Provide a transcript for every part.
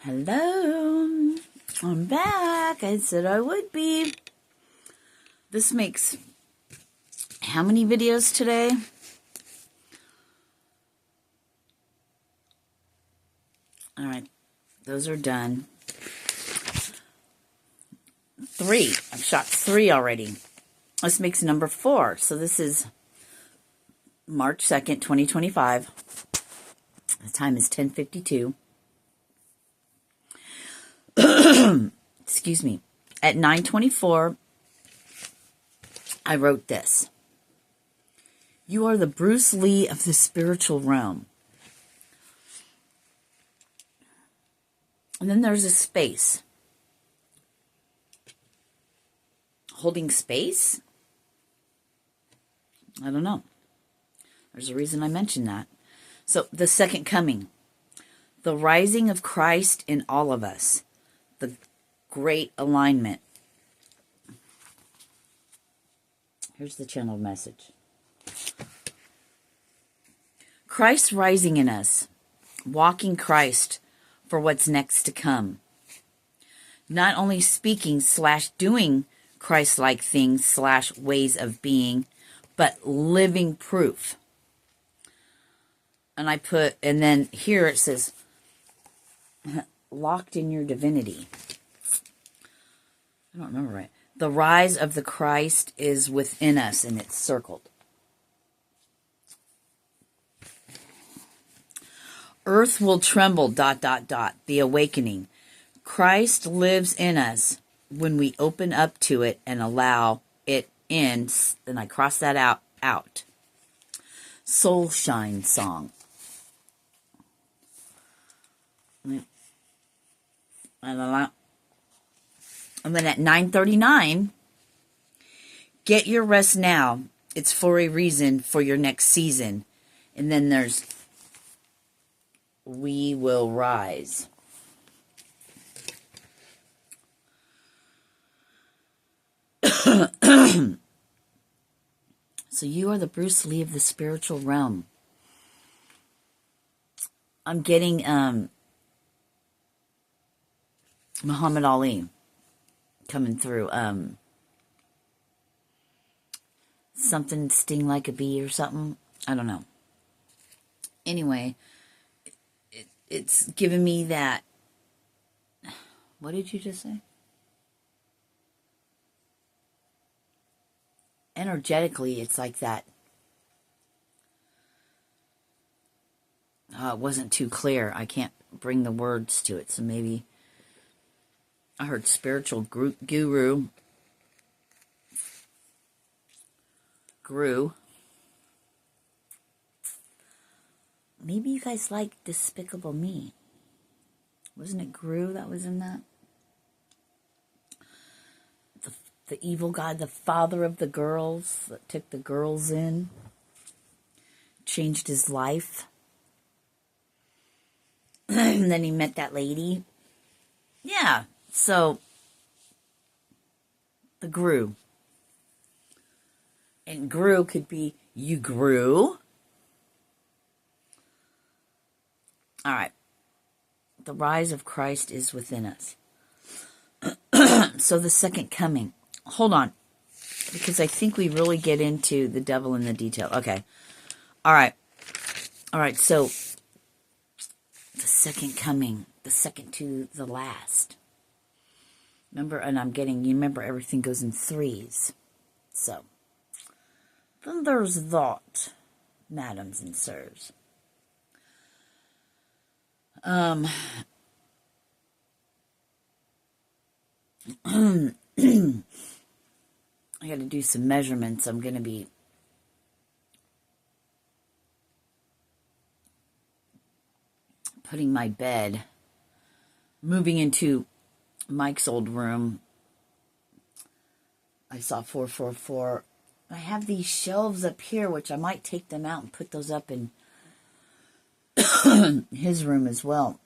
Hello, I'm back. I said I would be. This makes how many videos today? All right, those are done. 3. I've shot 3 already. This makes number 4. So this is March 2nd, 2025. The time is 10:52. Excuse me. At 9:24, I wrote this. You are the Bruce Lee of the spiritual realm. And then there's a space. Holding space? I don't know. There's a reason I mentioned that. So, the second coming. The rising of Christ in all of us. The great alignment. Here's the channeled message. Christ rising in us. Walking Christ for what's next to come. Not only speaking / doing Christ-like things / ways of being, but living proof. And I put, and then here it says, locked in your divinity. I don't remember right. The rise of the Christ is within us, and it's circled. Earth will tremble, ... The awakening. Christ lives in us when we open up to it and allow it in. And I cross that out. Soul Shine song. And then at 9:39, get your rest now. It's for a reason for your next season. And then there's we will rise. So you are the Bruce Lee of the spiritual realm. I'm getting Muhammad Ali coming through. Something sting like a bee or something. I don't know. Anyway, it's giving me that. What did you just say? Energetically, it's like that. It wasn't too clear. I can't bring the words to it, so maybe I heard spiritual guru. Maybe you guys like Despicable Me. Wasn't it Gru that was in that? The evil guy, the father of the girls that took the girls in. Changed his life. And then he met that lady. Yeah, so the Gru. And Gru could be you grew. All right. The rise of Christ is within us. So the second coming. Hold on. Because I think we really get into the devil in the detail. Okay. All right. All right. So the second coming. The second to the last. Remember, and you remember everything goes in 3s. So. Then there's that, madams and sirs. I got to do some measurements. I'm going to be putting my bed, moving into Mike's old room. I saw 444. I have these shelves up here, which I might take them out and put those up in his room as well.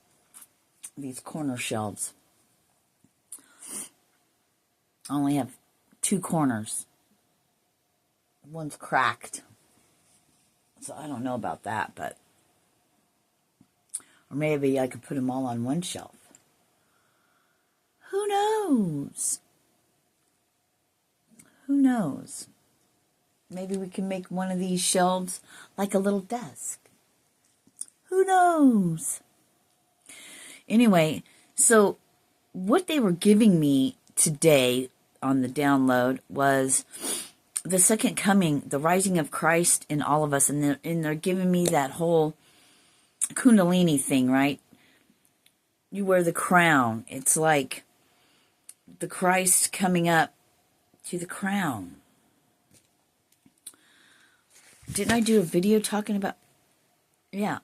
These corner shelves. I only have 2 corners. One's cracked. So I don't know about that, but... Or maybe I could put them all on one shelf. knows? Who knows? Maybe we can make one of these shelves like a little desk. Who knows? Anyway, so what they were giving me today on the download was the second coming, the rising of Christ in all of us. And they're giving me that whole Kundalini thing, right? You wear the crown. It's like the Christ coming up to the crown. Didn't I do a video talking about... Yeah.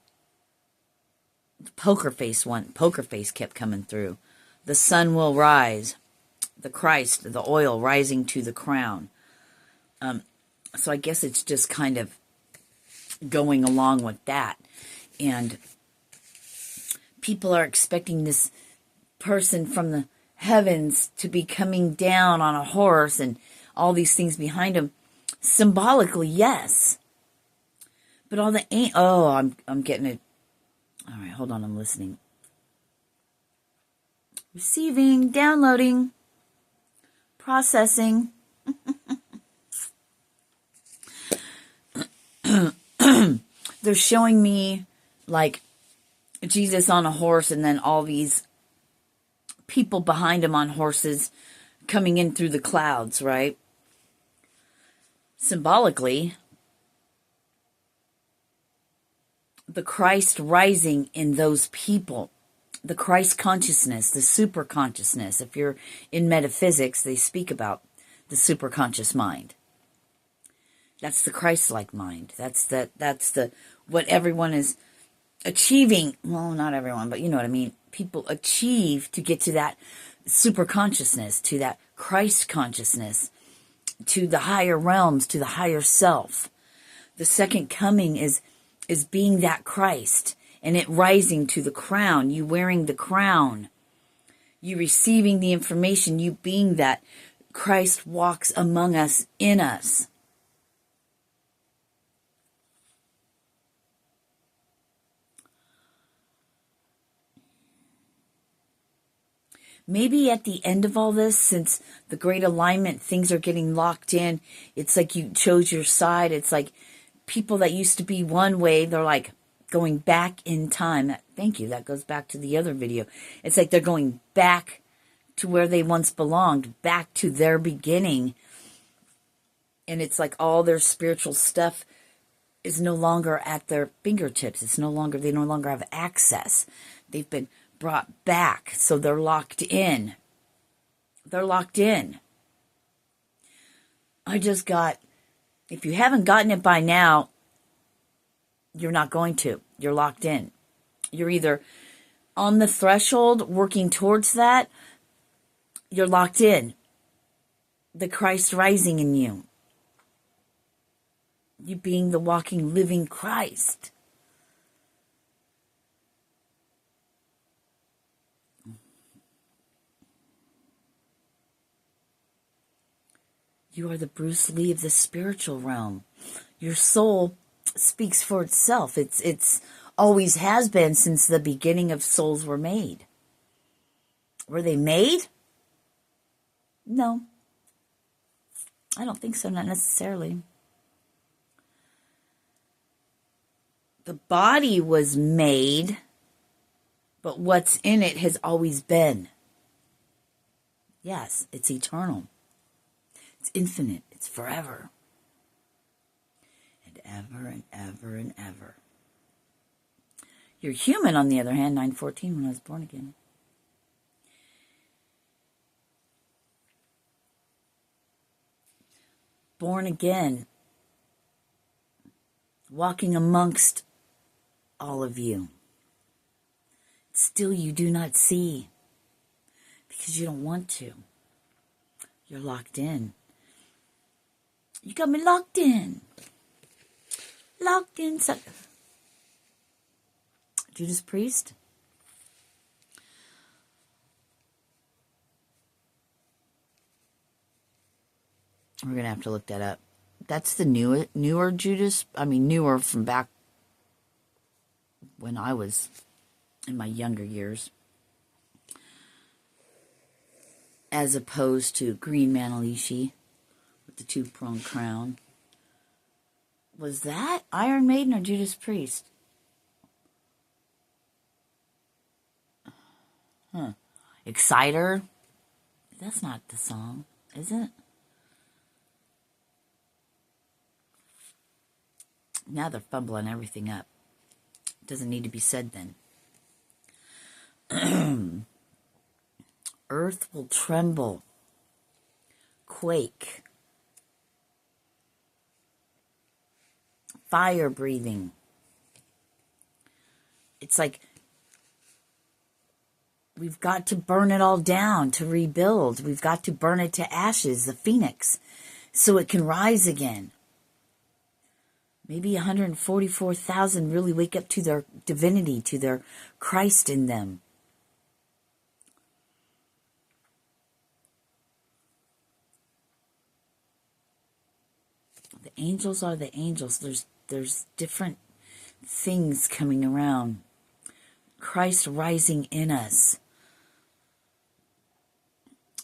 The poker face one. Poker face kept coming through. The sun will rise. The Christ, the oil rising to the crown. So I guess it's just kind of going along with that. And people are expecting this person from the heavens to be coming down on a horse and all these things behind him. Symbolically, yes. But all the... I'm getting it. All right, hold on, I'm listening. Receiving, downloading, processing. They're showing me like Jesus on a horse and then all these people behind him on horses coming in through the clouds, right? Symbolically, the Christ rising in those people, the Christ consciousness, the super consciousness. If you're in metaphysics, they speak about the superconscious mind. That's the Christ-like mind. That's the what everyone is achieving. Well, not everyone, but you know what I mean. People achieve to get to that super consciousness, to that Christ consciousness, to the higher realms, to the higher self. The second coming is being that Christ and it rising to the crown, you wearing the crown, you receiving the information, you being that Christ walks among us, in us. Maybe at the end of all this, since the great alignment, things are getting locked in. It's like you chose your side. It's like people that used to be one way, they're like going back in time. Thank you. That goes back to the other video. It's like they're going back to where they once belonged, back to their beginning. And it's like all their spiritual stuff is no longer at their fingertips. They no longer have access. They've been brought back, so they're locked in. They're locked in. If you haven't gotten it by now, you're not going to. You're locked in. You're either on the threshold working towards that, you're locked in. The Christ rising in you. You being the walking, living Christ. You are the Bruce Lee of the spiritual realm. Your soul speaks for itself. It's always has been since the beginning of souls were made. Were they made? No. I don't think so, not necessarily. The body was made, but what's in it has always been. Yes, it's eternal. It's infinite. It's forever. And ever and ever and ever. You're human, on the other hand, 9:14 when I was born again. Born again. Walking amongst all of you. Still you do not see. Because you don't want to. You're locked in. You got me locked in. Locked in. Judas Priest. We're going to have to look that up. That's the newer Judas. I mean, newer from back when I was in my younger years. as opposed to green Manalishi with the two-pronged crown. Was that Iron Maiden or Judas Priest? Exciter? That's not the song, is it? Now they're fumbling everything up. Doesn't need to be said then. Earth will tremble, quake, fire breathing. It's like we've got to burn it all down to rebuild. We've got to burn it to ashes, the phoenix, so it can rise again. Maybe 144,000 really wake up to their divinity, to their Christ in them. The angels are the angels. There's different things coming around. Christ rising in us.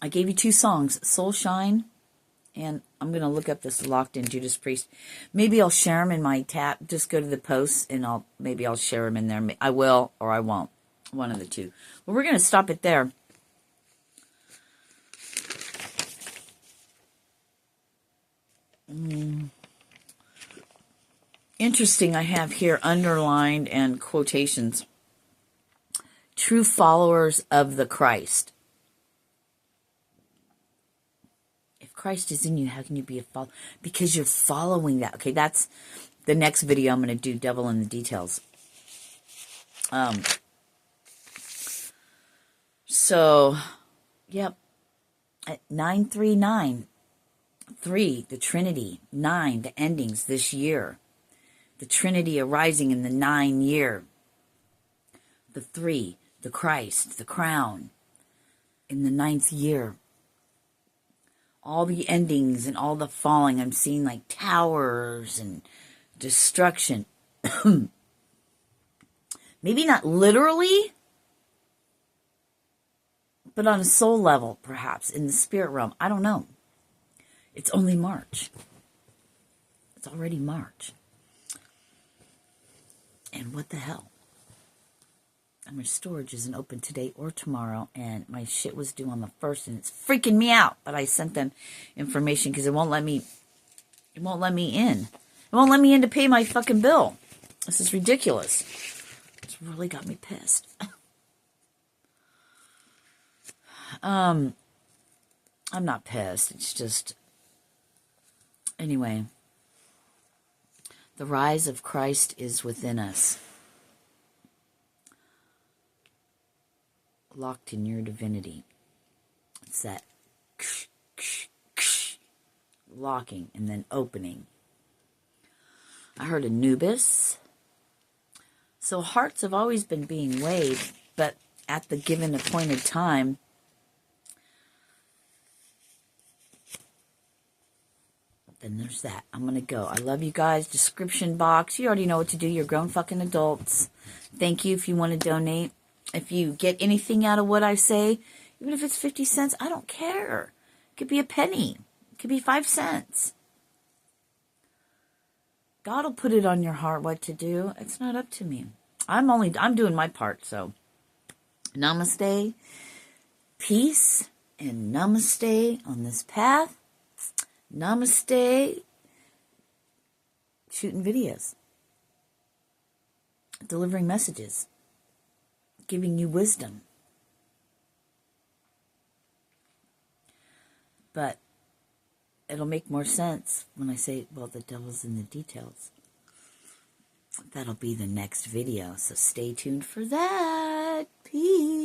I gave you 2 songs, Soul Shine, and I'm going to look up this Locked In Judas Priest. Maybe I'll share them in my tab. Just go to the posts, and maybe I'll share them in there. I will, or I won't. One of the two. Well, we're going to stop it there. Interesting, I have here underlined and quotations. True followers of the Christ. If Christ is in you, how can you be a follower? Because you're following that. Okay, that's the next video I'm going to do, Devil in the Details. So, yep. At 939. 3, the Trinity. 9, the endings this year. The Trinity arising in the 9 year. The 3, the Christ, the crown, in the 9th year. All the endings and all the falling, I'm seeing like towers and destruction. Maybe not literally, but on a soul level, perhaps, in the spirit realm. I don't know. It's only March. It's already March. And what the hell? My storage isn't open today or tomorrow, and my shit was due on the 1st, and it's freaking me out. But I sent them information because it won't let me in. It won't let me in to pay my fucking bill. This is ridiculous. It's really got me pissed. I'm not pissed. It's just, anyway. The rise of Christ is within us. Locked in your divinity. It's that locking and then opening. I heard Anubis. So hearts have always been being weighed, but at the given appointed time, then there's that. I'm going to go. I love you guys. Description box. You already know what to do. You're grown fucking adults. Thank you if you want to donate. If you get anything out of what I say, even if it's 50 cents, I don't care. It could be a penny. It could be 5 cents. God will put it on your heart what to do. It's not up to me. I'm doing my part, so. Namaste. Peace and namaste on this path. Namaste. Shooting videos. Delivering messages. Giving you wisdom. But it'll make more sense when I say, well, the devil's in the details. That'll be the next video, so stay tuned for that. Peace.